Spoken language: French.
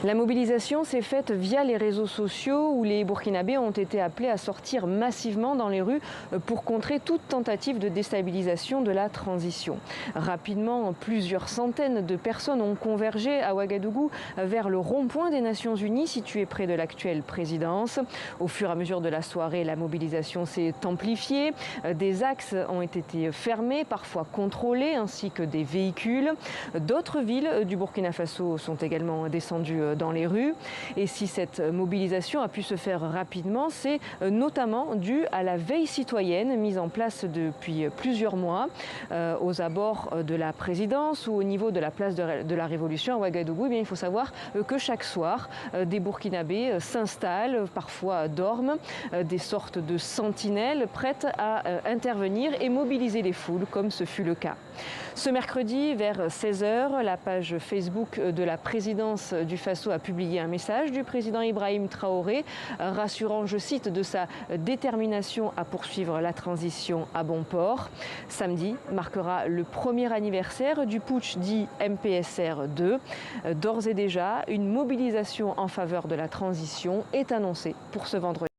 La mobilisation s'est faite via les réseaux sociaux où les Burkinabés ont été appelés à sortir massivement dans les rues pour contrer toute tentative de déstabilisation de la transition. Rapidement, plusieurs centaines de personnes ont convergé à Ouagadougou vers le rond-point des Nations Unies situé près de l'actuelle présidence. Au fur et à mesure de la soirée, la mobilisation s'est amplifiée. Des axes ont été fermés, parfois contrôlés, ainsi que des véhicules. D'autres villes du Burkina Faso sont également descendues dans les rues. Et si cette mobilisation a pu se faire rapidement, c'est notamment dû à la veille citoyenne mise en place depuis plusieurs mois aux abords de la présidence ou au niveau de la place de la Révolution à Ouagadougou. Eh bien, il faut savoir que chaque soir, des Burkinabés s'installent, parfois dorment, des sortes de sentinelles prêtes à intervenir et mobiliser les foules, comme ce fut le cas. Ce mercredi, vers 16h, la page Facebook de la présidence du Faso a publié un message du président Ibrahim Traoré, rassurant, je cite, de sa détermination à poursuivre la transition à bon port. Samedi marquera le premier anniversaire du putsch dit MPSR 2. D'ores et déjà, une mobilisation en faveur de la transition est annoncée pour ce vendredi.